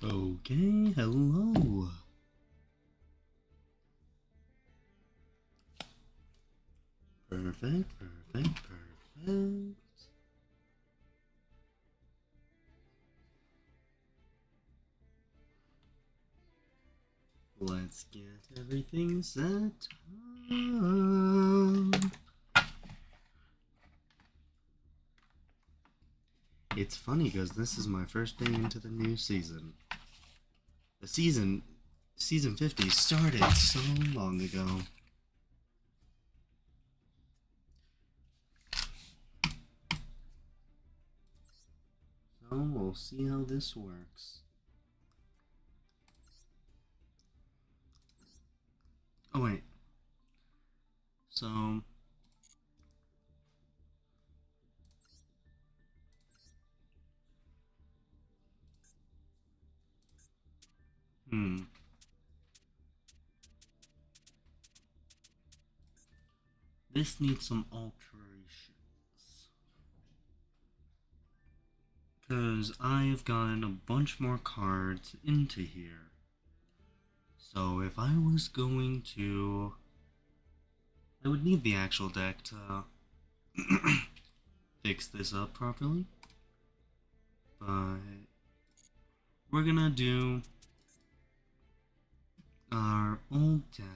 Okay, hello. Perfect, perfect, perfect. Let's get everything set up. It's funny because this is my first day into the new season. The season 50 started so long ago. So we'll see how this works. Oh wait. So this needs some alterations. Because I've gotten a bunch more cards into here. So if I was going to... I would need the actual deck to fix this up properly. But we're gonna do our old deck.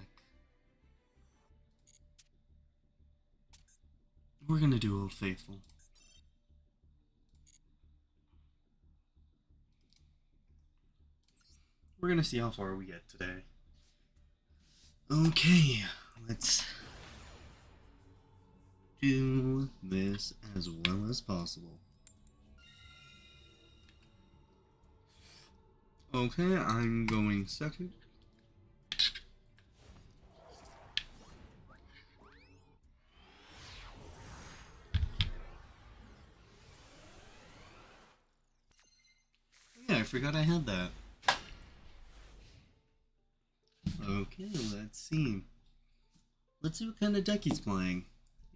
We're gonna do Old Faithful. We're gonna see how far we get today. Okay, let's do this as well as possible. Okay, I'm going second. Yeah, I forgot I had that. Okay, let's see. Let's see what kind of deck he's playing.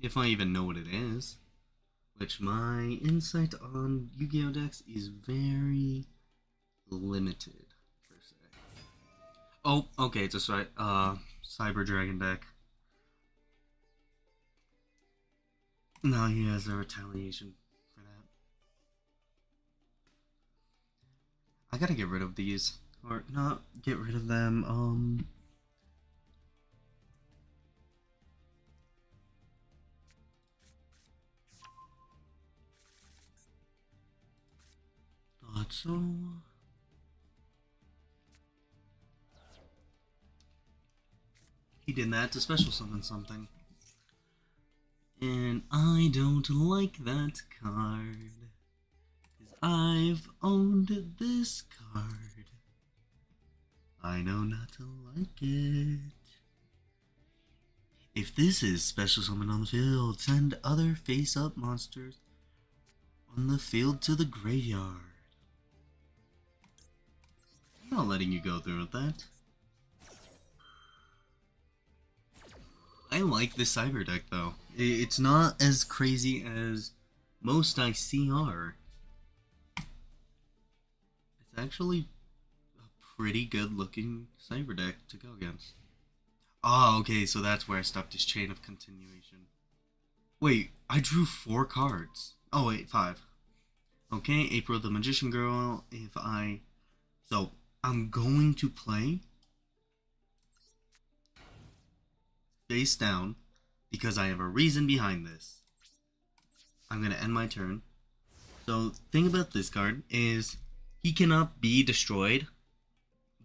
If I even know what it is. Which my insight on Yu-Gi-Oh decks is very limited, per se. Oh, okay, it's a Cyber Dragon deck. No, he has a retaliation for that. I gotta get rid of these. Or not get rid of them, thought so. He did that to special summon something. And I don't like that card. Cause I've owned this card. I know not to like it. If this is special summon on the field, send other face-up monsters on the field to the graveyard. I'm not letting you go through with that. I like this Cyber deck though. It's not as crazy as most I see are. It's actually a pretty good looking Cyber deck to go against. Oh, okay, so that's where I stopped his chain of continuation. Wait, I drew 4 cards. Oh wait, 5. Okay, April the Magician Girl, So, I'm going to play face down because I have a reason behind this. I'm going to end my turn. So, thing about this card is he cannot be destroyed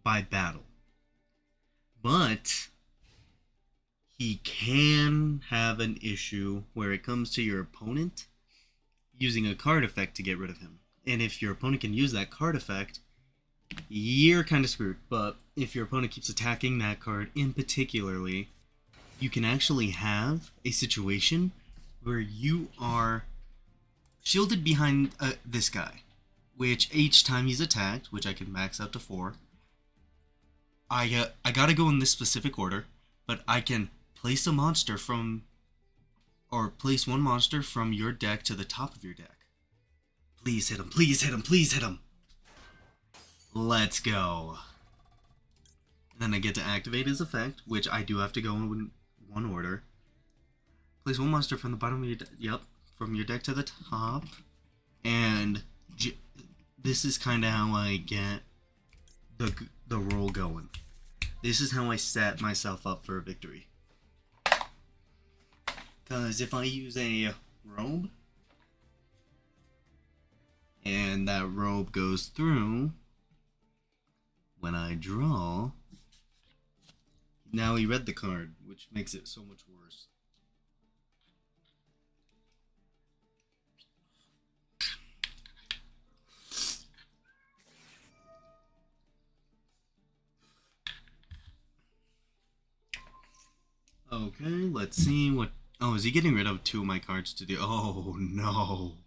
by battle. But he can have an issue where it comes to your opponent using a card effect to get rid of him. And if your opponent can use that card effect, you're kind of screwed. But if your opponent keeps attacking that card in particularly, you can actually have a situation where you are shielded behind this guy, which each time he's attacked, which I can max out to 4, I gotta go in this specific order, but I can place a monster from, or place one monster from your deck to the top of your deck. Please hit him, please hit him, please hit him! Let's go. And then I get to activate his effect, which I do have to go in one order. Place one monster from the bottom of your deck. From your deck to the top. And this is kind of how I get the roll going. This is how I set myself up for a victory. Because if I use a robe, and that robe goes through, when I draw, now he read the card, which makes it so much worse. Okay, let's see what... Oh, is he getting rid of 2 of my cards to do... Oh, no.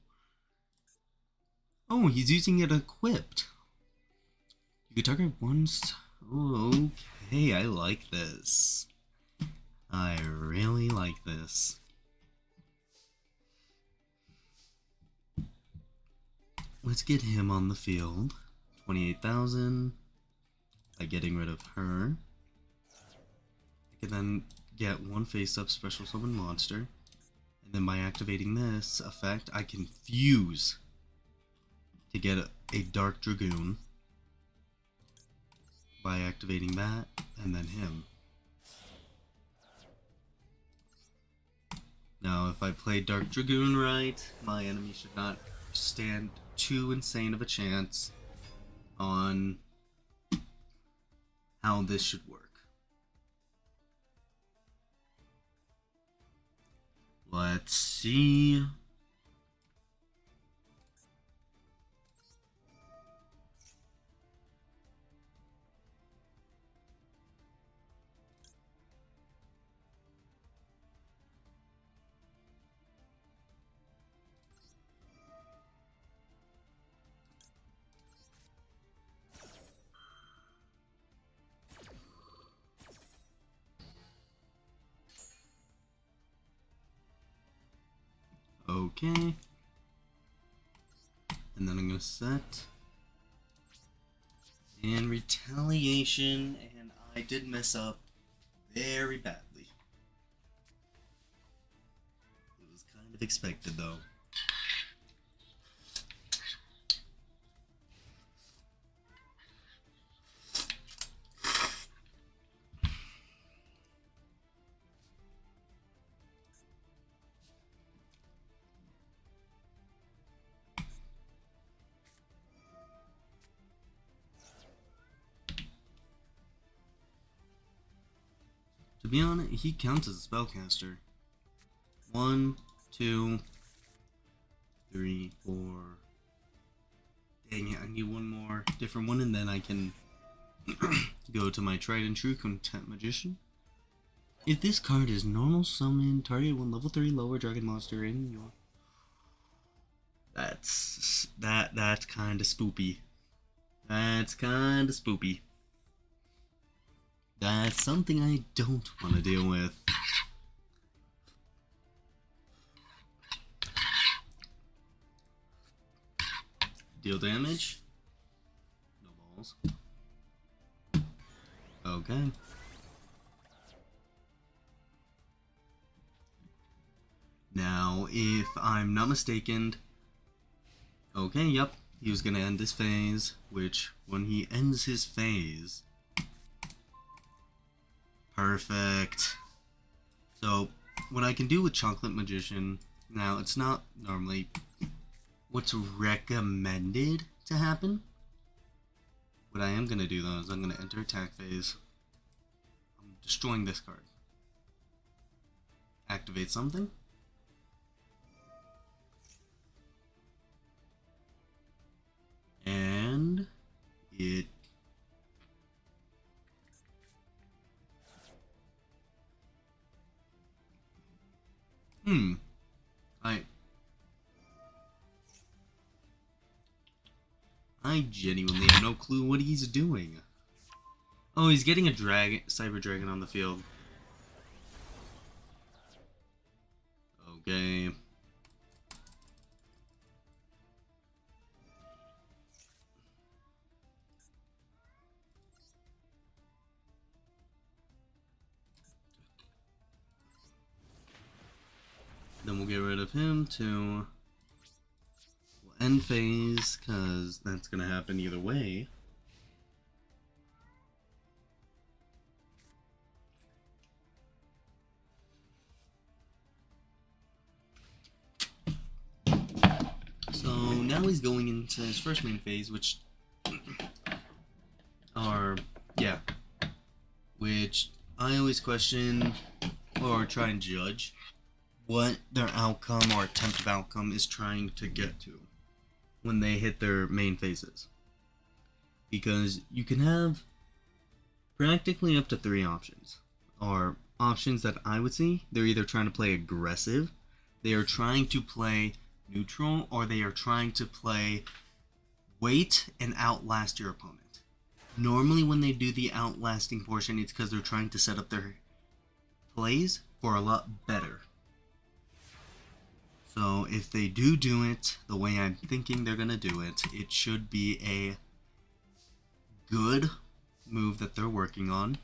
Oh, he's using it equipped. You can target once... Oh, okay, I like this. I really like this. Let's get him on the field. 28,000. By getting rid of her. I can then get 1 face-up special summon monster. And then by activating this effect, I can fuse to get a Dark Dragoon. By activating that, and then him. Now, if I play Dark Dragoon right, my enemy should not stand too insane of a chance on how this should work. Let's see. Okay. And then I'm going to set. And retaliation, and I did mess up very badly. It was kind of expected though. To be honest, he counts as a spellcaster. 1, 2, 3, 4. Dang it, I need one more different one, and then I can go to my tried and true Content Magician. If this card is normal summon, target 1 level 3 lower dragon monster in your... That's kind of spoopy. That's kind of spoopy. That's something I don't want to deal with. Deal damage. No balls. Okay. Now, if I'm not mistaken... Okay, yep. He was gonna end this phase, which, when he ends his phase... Perfect. So, what I can do with Chocolate Magician... Now, it's not normally what's recommended to happen. What I am gonna do, though, is I'm gonna enter attack phase. I'm destroying this card. Activate something. And it I genuinely have no clue what he's doing. Oh, he's getting a dragon, Cyber Dragon on the field. Okay. we'll get rid of him to end phase, because that's going to happen either way. So now he's going into his first main phase, which which I always question or try and judge what their outcome or attempt of outcome is trying to get to when they hit their main phases. Because you can have practically up to 3 options, or options that I would see. They're either trying to play aggressive, they are trying to play neutral, or they are trying to play wait and outlast your opponent. Normally when they do the outlasting portion, it's because they're trying to set up their plays for a lot better. So if they do it the way I'm thinking they're going to do it, it should be a good move that they're working on.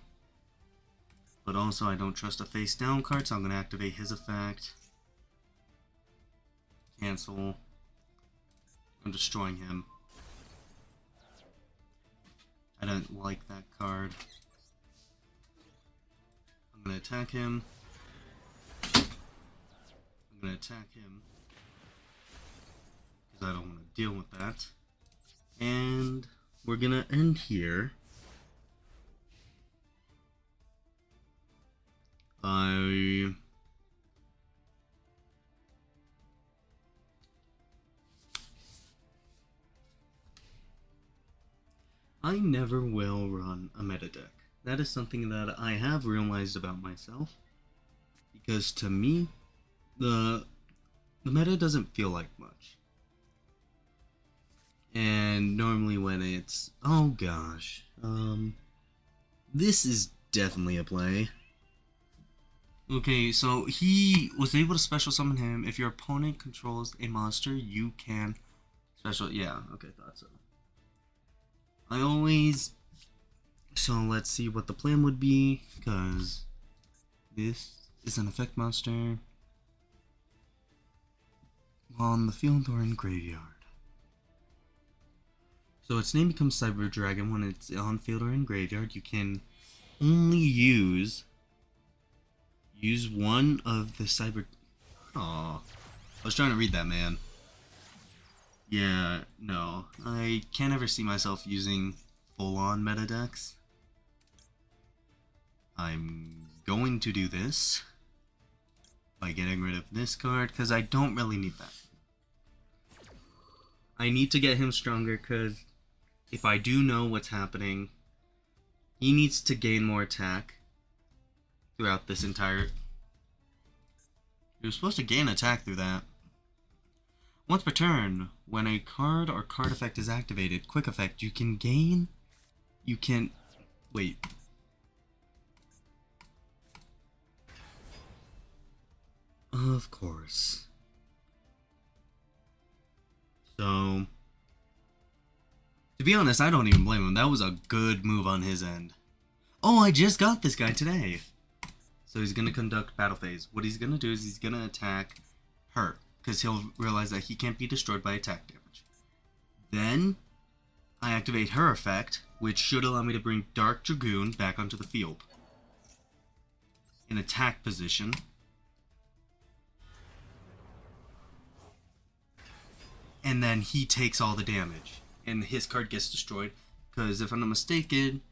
But also I don't trust a face down card, so I'm going to activate his effect. Cancel. I'm destroying him. I don't like that card. I'm going to attack him. I'm going to attack him because I don't want to deal with that. And we're going to end here. I never will run a meta deck. That is something that I have realized about myself. Because to me, the meta doesn't feel like much. And normally when it's, oh gosh, this is definitely a play. Okay, so he was able to special summon him. If your opponent controls a monster, you can special, yeah, okay, thought so. So let's see what the plan would be, because this is an effect monster on the field or in graveyard. So its name becomes Cyber Dragon when it's on field or in graveyard. You can only use one of the cyber... Aw, I was trying to read that, man. Yeah, no, I can't ever see myself using full-on meta decks. I'm going to do this by getting rid of this card, because I don't really need that. I need to get him stronger, because if I do know what's happening, he needs to gain more attack throughout this entire... You're supposed to gain attack through that. Once per turn, when a card or card effect is activated, quick effect, you can gain... You can... Wait. Of course. So... To be honest, I don't even blame him. That was a good move on his end. Oh, I just got this guy today. So he's going to conduct battle phase. What he's going to do is he's going to attack her, because he'll realize that he can't be destroyed by attack damage. Then, I activate her effect, which should allow me to bring Dark Dragoon back onto the field. In attack position. And then he takes all the damage. And his card gets destroyed, because if I'm not mistaken,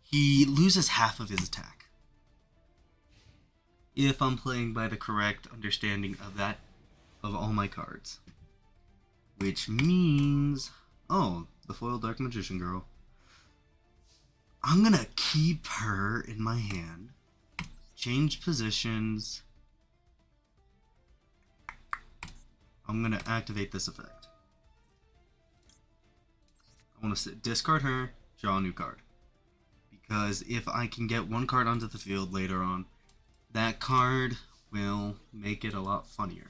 he loses half of his attack. If I'm playing by the correct understanding of that, of all my cards. Which means... Oh, the foil Dark Magician Girl. I'm gonna keep her in my hand. Change positions. I'm gonna activate this effect. I want to discard her, draw a new card. Because if I can get one card onto the field later on, that card will make it a lot funnier.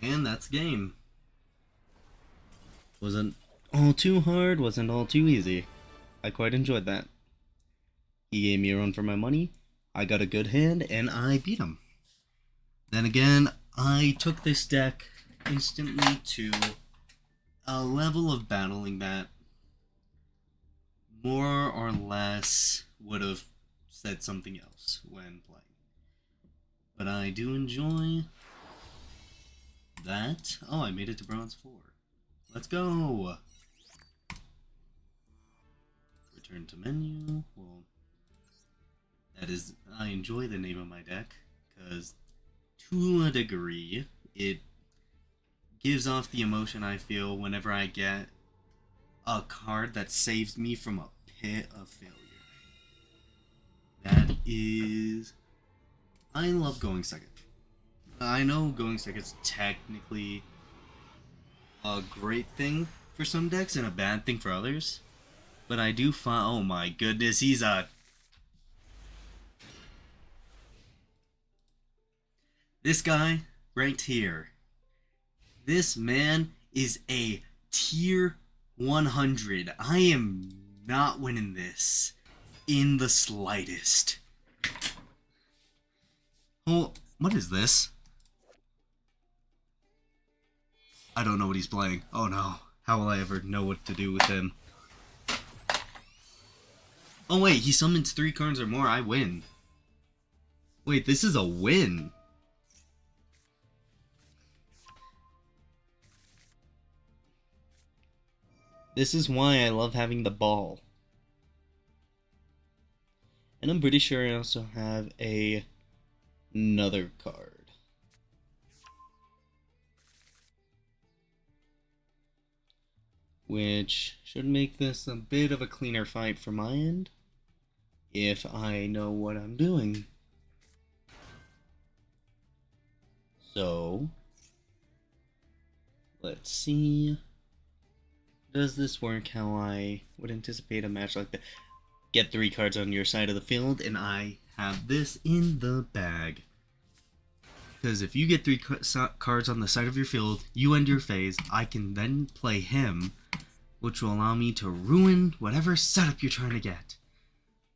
And that's game. Wasn't all too hard, wasn't all too easy. I quite enjoyed that. He gave me a run for my money. I got a good hand, and I beat him. Then again, I took this deck instantly to a level of battling that more or less would have said something else when playing. But I do enjoy that. Oh, I made it to bronze 4. Let's go! Return to menu. Well, that is, I enjoy the name of my deck, because to a degree, it gives off the emotion I feel whenever I get a card that saves me from a pit of failure. That is... I love going second. I know going second is technically a great thing for some decks and a bad thing for others, but I do find... Oh my goodness, he's a... This guy right here. This man is a tier 100. I am not winning this in the slightest. Oh, what is this? I don't know what he's playing. Oh no. How will I ever know what to do with him? Oh wait, he summons 3 cards or more. I win. Wait, this is a win. This is why I love having the ball. And I'm pretty sure I also have another card. Which should make this a bit of a cleaner fight for my end, if I know what I'm doing. So, let's see. Does this work how I would anticipate a match like that? Get 3 cards on your side of the field, and I have this in the bag. Because if you get 3 cards on the side of your field, you end your phase, I can then play him, which will allow me to ruin whatever setup you're trying to get.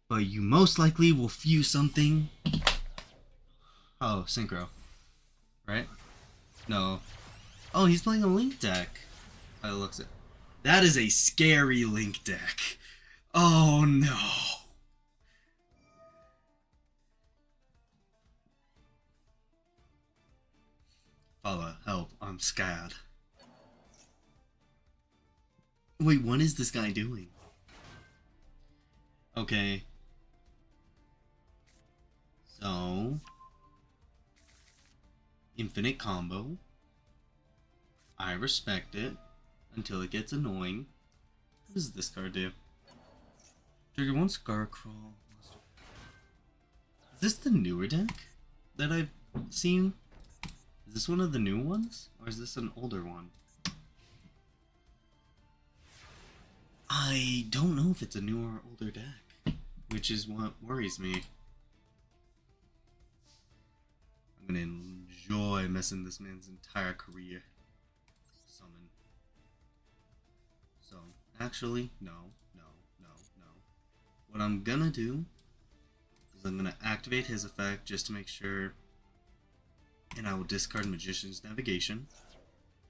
But you most likely will fuse something. Oh, Synchro. Right? No. Oh, he's playing a Link deck. By the looks of it. That is a scary Link deck. Oh no. Father, help. I'm scared. Wait, what is this guy doing? Okay. So... Infinite combo. I respect it. Until it gets annoying. What does this card do? Trigger 1 Scarcrawl. Is this the newer deck that I've seen? Is this one of the new ones? Or is this an older one? I don't know if it's a newer or older deck, which is what worries me. I'm gonna enjoy messing this man's entire career. Summon. So, actually, no. What I'm gonna do is I'm gonna activate his effect just to make sure, and I will discard Magician's Navigation,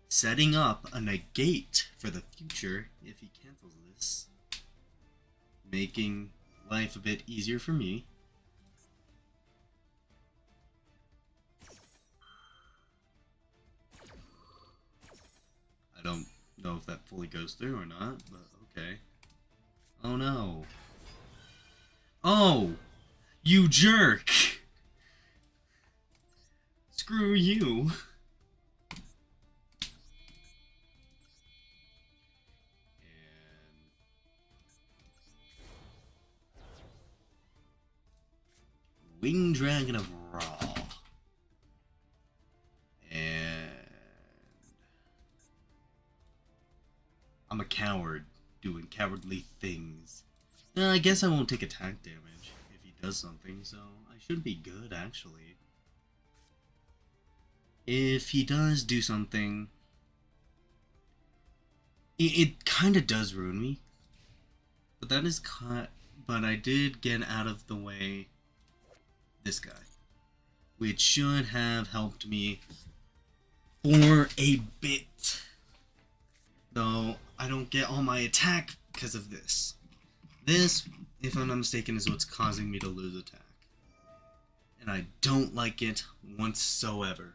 setting up a negate for the future if he cancels this, making life a bit easier for me. I don't know if that fully goes through or not, but okay. Oh no. Oh! You jerk! Screw you. And Winged Dragon of Ra. And I'm a coward doing cowardly things. I guess I won't take attack damage if he does something, so I should be good, actually. If he does do something, it kind of does ruin me. But that is but I did get out of the way this guy, which should have helped me for a bit. Though I don't get all my attack because of this. This, if I'm not mistaken, is what's causing me to lose attack. And I don't like it whatsoever.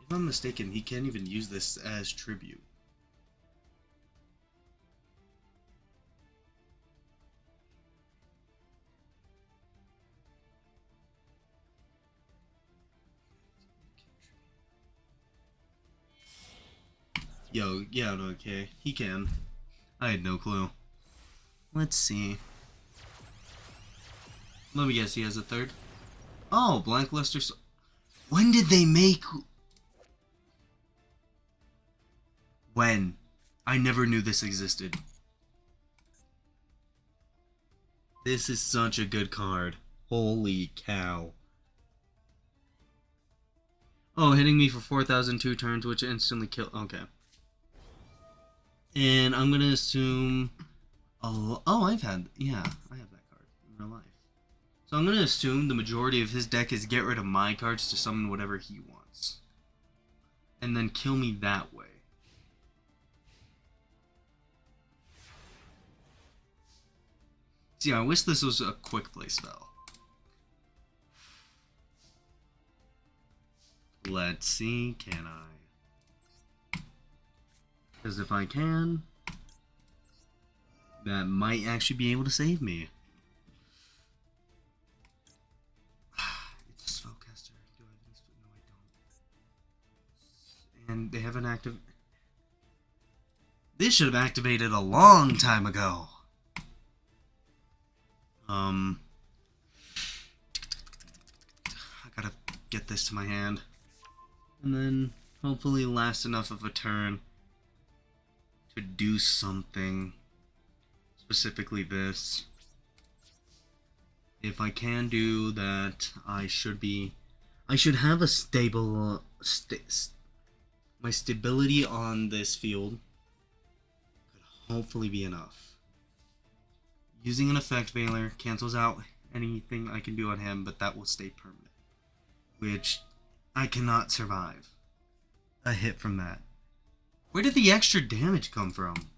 If I'm mistaken, he can't even use this as tribute. Yo, yeah, okay, he can. I had no clue. Let's see. Let me guess, he has a third? Oh, Blackluster. When did they make... When? I never knew this existed. This is such a good card. Holy cow. Oh, hitting me for 4,002 turns, which instantly kill... Okay. And I'm gonna assume... Oh, I've had... Yeah, I have that card in real life. So I'm gonna assume the majority of his deck is get rid of my cards to summon whatever he wants. And then kill me that way. See, I wish this was a quick play spell. Let's see, can I? Because if I can, that might actually be able to save me. It's a spellcaster. Do I have any spell? No, I don't. And they have an active... This should have activated a long time ago. I gotta get this to my hand. And then hopefully last enough of a turn to do something. Specifically this. If I can do that, I should have a stable... my stability on this field could hopefully be enough. Using an effect veiler cancels out anything I can do on him, but that will stay permanent. Which I cannot survive a hit from that. Where did the extra damage come from?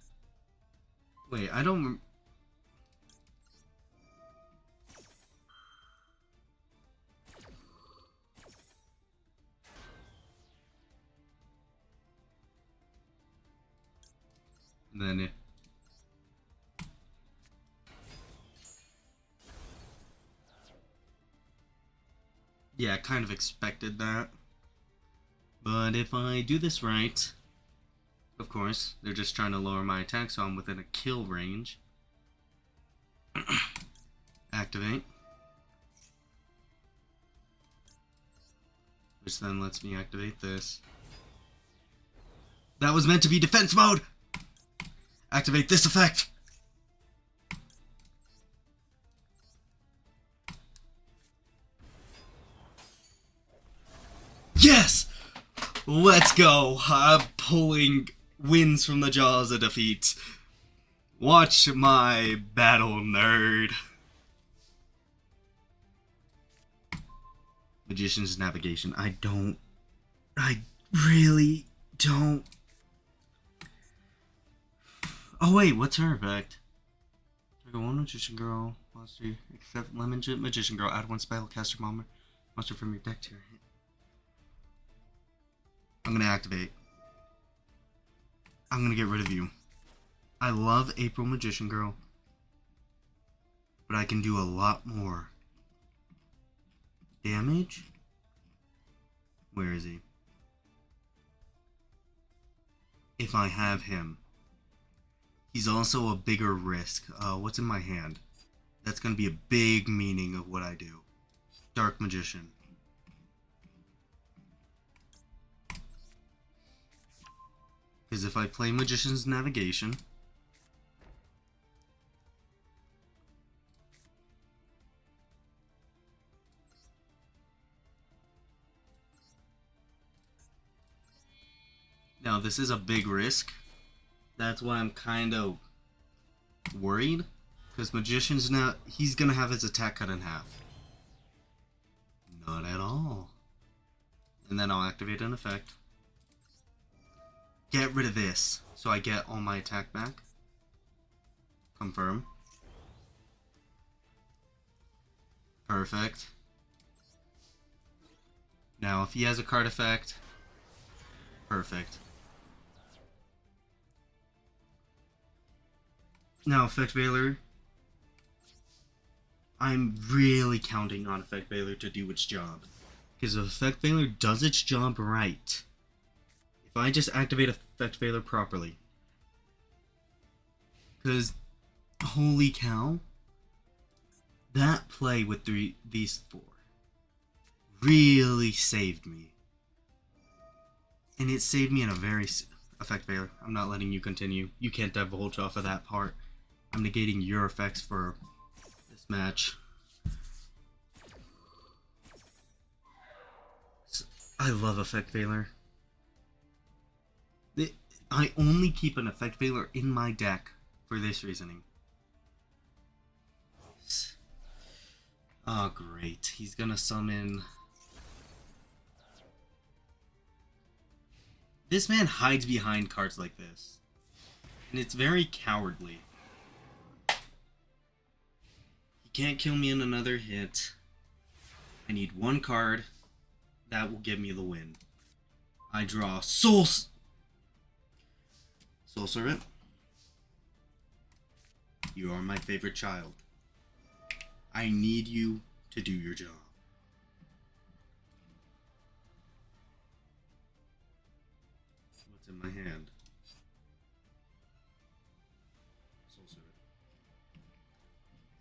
Wait, I don't... And then it... Yeah, I kind of expected that. But if I do this right, of course, they're just trying to lower my attack, so I'm within a kill range. Activate. Which then lets me activate this. That was meant to be defense mode! Activate this effect! Yes! Let's go! I'm pulling wins from the jaws of defeat. Watch my battle, nerd. Magician's Navigation. I really don't. Oh wait, what's her effect? Trigger one Magician Girl. Monster, except Lemon Magician Girl. Add one spellcaster monster from your deck to your hand. I'm gonna activate. I'm gonna get rid of you. I love April Magician Girl, but I can do a lot more. Damage? Where is he? If I have him. He's also a bigger risk. What's in my hand? That's gonna be a big meaning of what I do. Dark Magician. Because if I play Magician's Navigation, now this is a big risk. That's why I'm kind of worried. Because Magician's now... He's gonna have his attack cut in half. Not at all. And then I'll activate an effect. Get rid of this, so I get all my attack back. Confirm. Perfect. Now, if he has a card effect... Perfect. Now, Effect Veiler. I'm really counting on Effect Veiler to do its job. Because if Effect Veiler does its job right, if I just activate Effect Veiler properly, because holy cow, that play with these four really saved me. And it saved me in a very... Effect Veiler, I'm not letting you continue. You can't divulge off of that part. I'm negating your effects for this match. I love Effect Veiler. I only keep an Effect Veiler in my deck for this reasoning. Oh, great. He's gonna summon... This man hides behind cards like this. And it's very cowardly. He can't kill me in another hit. I need one card. That will give me the win. I draw Soul Servant. You are my favorite child. I need you to do your job. What's in my hand? Soul Servant.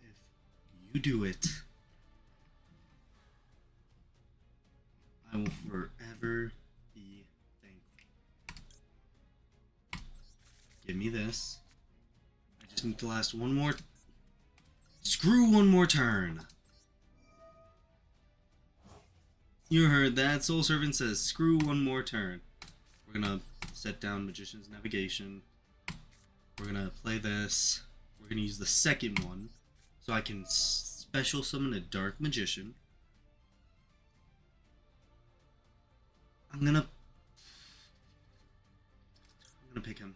If you do it, I will forever be thankful. Give me this. I just need to last one more... Screw one more turn! You heard that. Soul Servant says, screw one more turn. We're gonna set down Magician's Navigation. We're gonna play this. We're gonna use the second one, so I can special summon a Dark Magician. I'm gonna pick him.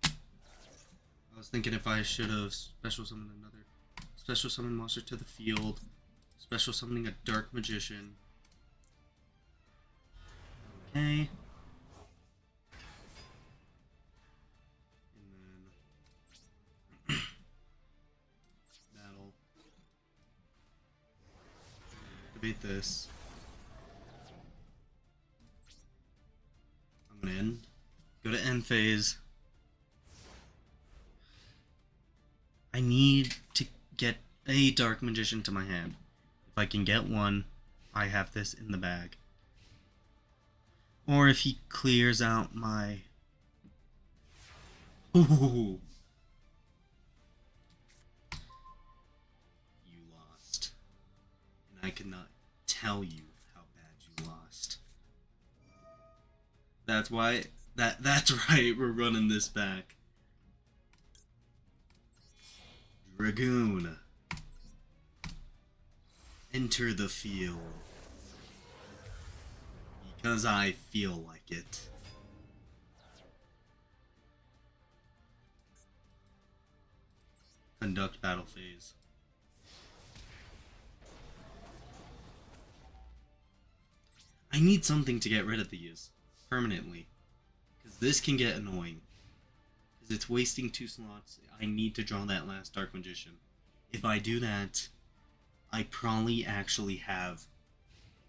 I was thinking if I should have special summoned another special summon monster to the field, special summoning a Dark Magician. Okay. And then battle. Activate this. I'm gonna end. Go to end phase. I need to get a Dark Magician to my hand. If I can get one, I have this in the bag. Or if he clears out my... Ooh. You lost. And I cannot tell you how bad you lost. That's why... That's right, we're running this back. Dragoon. Enter the field. Because I feel like it. Conduct battle phase. I need something to get rid of these permanently. Because this can get annoying. Because it's wasting 2 slots. I need to draw that last Dark Magician. If I do that, I probably actually have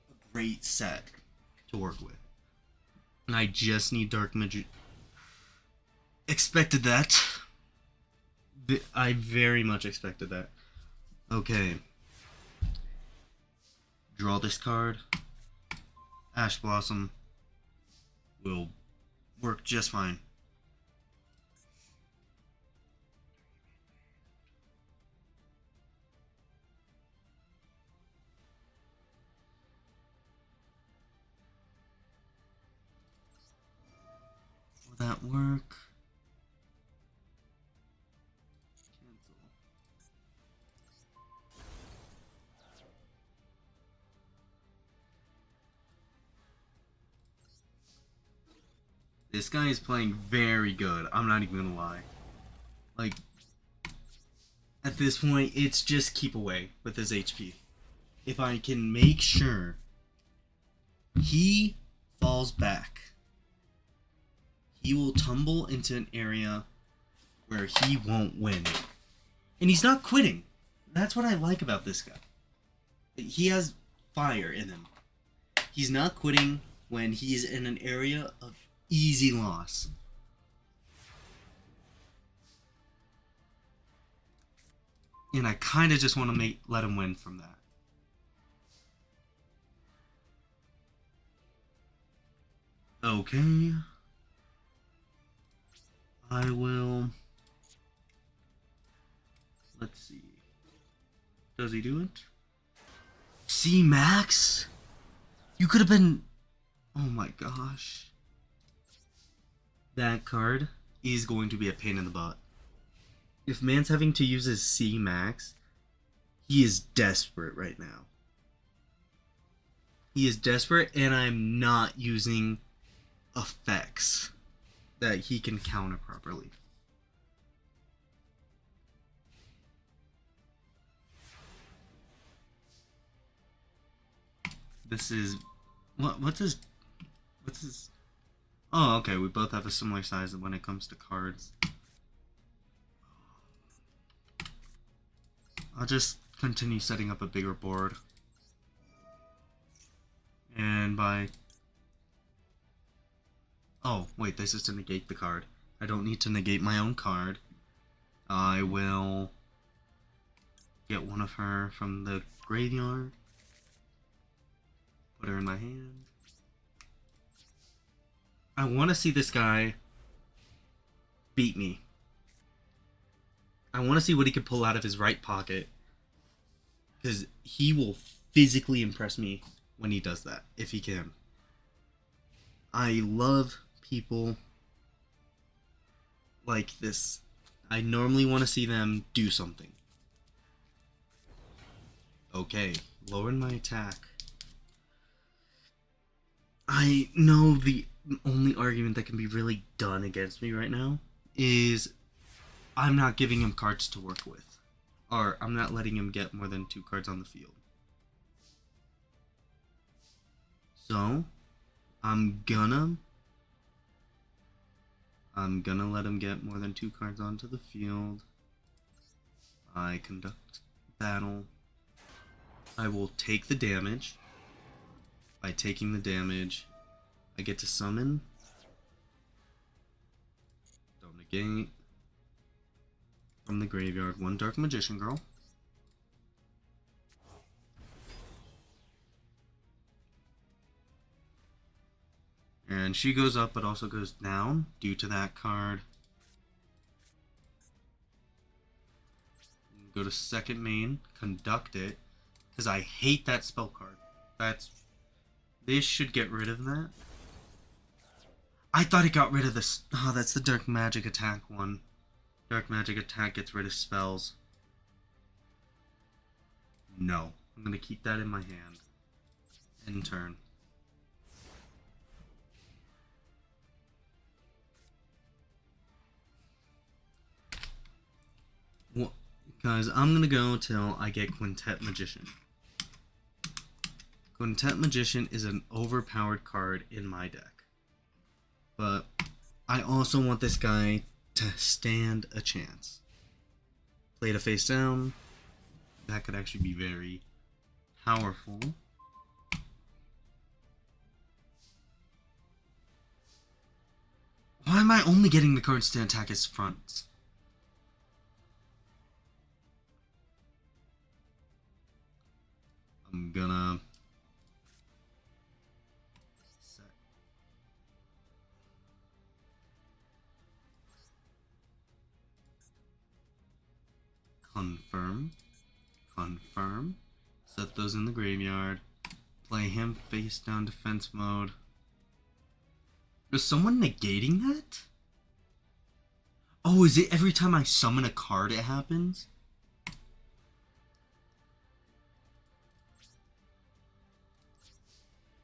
a great set to work with. And I just need Dark Magician. Expected that. I very much expected that. Okay. Draw this card. Ash Blossom will work just fine. Will that work? Cancel. This guy is playing very good. I'm not even gonna lie. Like, at this point, it's just keep away with his HP. If I can make sure he falls back, he will tumble into an area where he won't win. And he's not quitting. That's what I like about this guy. He has fire in him. He's not quitting when he's in an area of easy loss. And I kind of just want to let him win from that. Okay. I will... Let's see. Does he do it? C Max? You could have been... Oh my gosh. That card is going to be a pain in the butt. If man's having to use his C Max, he is desperate right now. He is desperate, and I'm not using effects that he can counter properly. This is... What's his... Oh, okay, we both have a similar size when it comes to cards. I'll just continue setting up a bigger board. And by... Oh, wait, this is to negate the card. I don't need to negate my own card. I will get one of her from the graveyard. Put her in my hand. I want to see this guy beat me. I want to see what he can pull out of his right pocket. Because he will physically impress me when he does that, if he can. I love people like this. I normally want to see them do something. Okay, lowering my attack. I know the only argument that can be really done against me right now is I'm not giving him cards to work with. Or I'm not letting him get more than 2 cards on the field. So, I'm gonna let him get more than 2 cards onto the field. I conduct battle. I will take the damage. By taking the damage, I get to summon. Don't negate. From the graveyard, 1 Dark Magician Girl. And she goes up, but also goes down due to that card. Go to second main, conduct it, because I hate that spell card. This should get rid of that. I thought it got rid of this. Oh, that's the Dark Magic Attack one. Dark Magic Attack gets rid of spells. No. I'm going to keep that in my hand. End turn. Well, guys, I'm going to go till I get Quintet Magician. Quintet Magician is an overpowered card in my deck. But I also want this guy to stand a chance. Play to face down. That could actually be very powerful. Why am I only getting the cards to attack his fronts? I'm gonna... Confirm. Confirm. Set those in the graveyard. Play him face down defense mode. Is someone negating that? Oh, is it every time I summon a card it happens?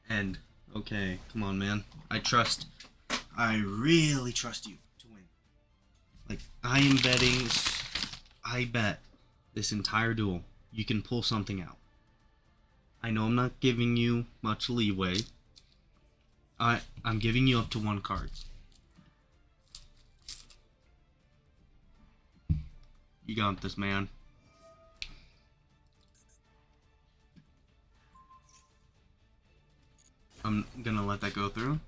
End. Okay, come on, man. I trust I really trust you to win. Like, I am betting. I bet this entire duel you can pull something out. I know I'm not giving you much leeway. I'm giving you up to one card. You got this, man. I'm gonna let that go through.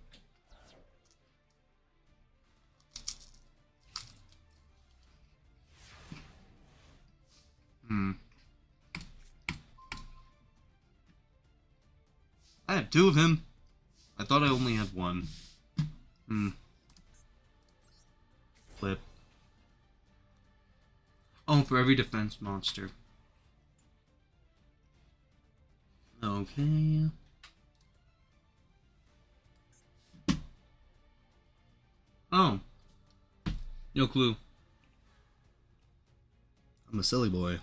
I have two of him. I thought I only had one. Flip. Oh, for every defense monster. Okay. Oh. No clue. I'm a silly boy.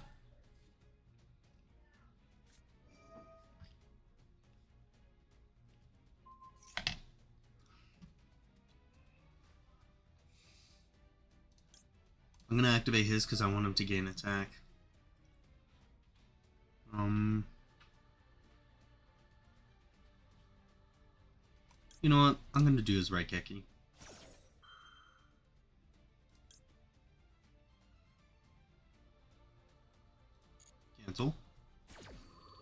I'm gonna activate his because I want him to gain attack. You know what? I'm gonna do his Raigeki. Cancel.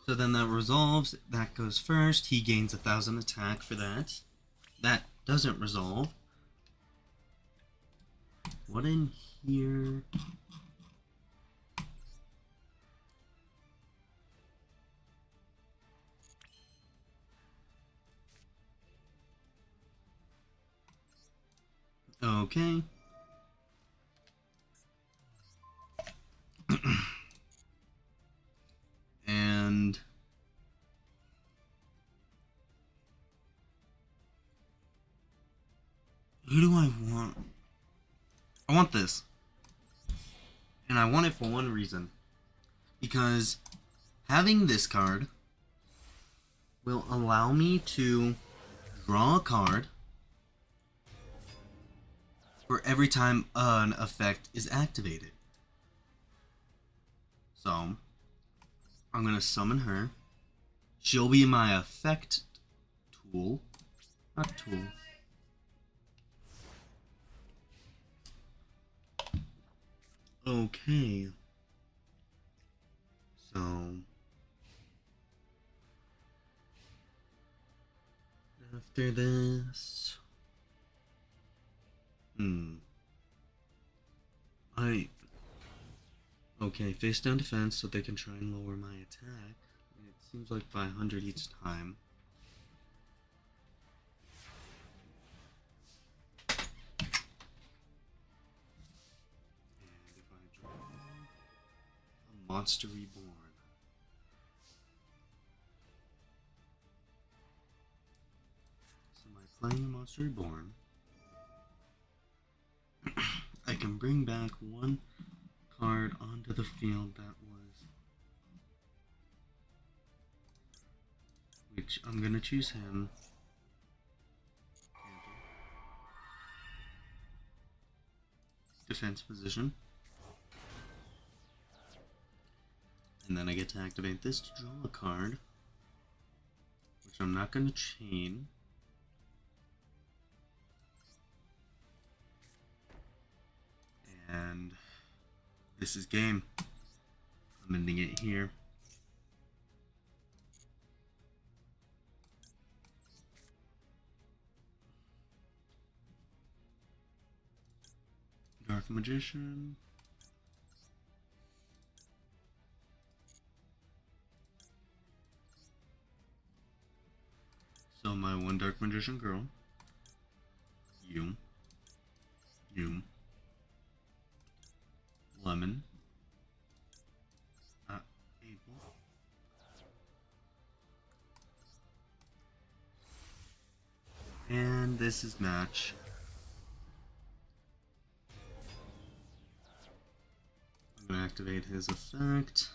So then that resolves. That goes first. He gains 1,000 attack for that. That doesn't resolve. What in here? Okay. And who do I want? I want this. And I want it for one reason. Because having this card will allow me to draw a card for every time an effect is activated. So, I'm going to summon her. She'll be my effect tool. Not tool. Okay. So, after this... Okay, face down defense so they can try and lower my attack. It seems like 500 each time. And if I draw a Monster Reborn. So by playing a Monster Reborn, I can bring back one card onto the field that was, which I'm gonna choose him. Defense position. And then I get to activate this to draw a card, which I'm not gonna chain. And this is game. I'm ending it here. Dark Magician. So my one Dark Magician girl. You. Lemon. April. And this is match. I'm going to activate his effect,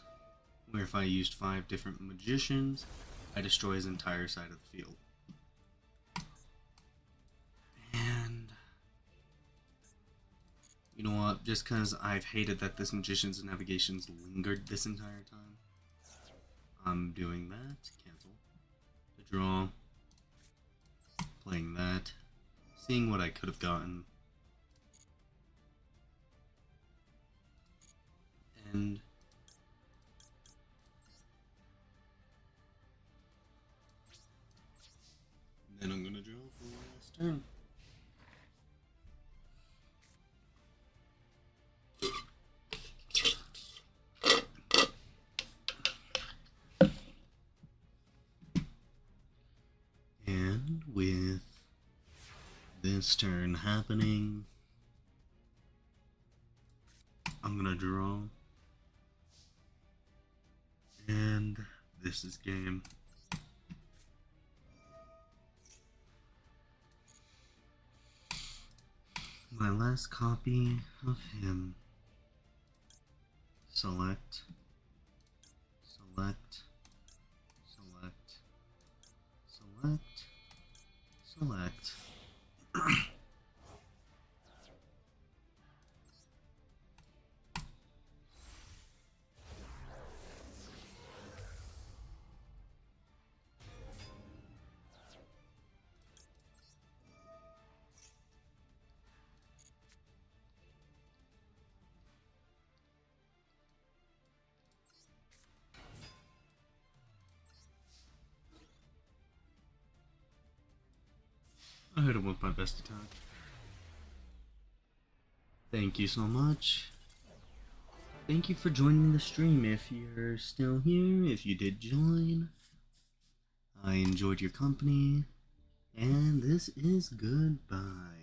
where if I used 5 different magicians, I destroy his entire side of the field. And You know what? Just because I've hated that this Magician's Navigation's lingered this entire time, I'm doing that. Cancel. The draw. Playing that. Seeing what I could have gotten. And then I'm gonna draw for the last turn. And with this turn happening, I'm gonna draw. And this is game. My last copy of him. Select. Select. Select. Select. Select. I hit him with my best attack. Thank you so much. Thank you for joining the stream if you're still here, if you did join. I enjoyed your company, and this is goodbye.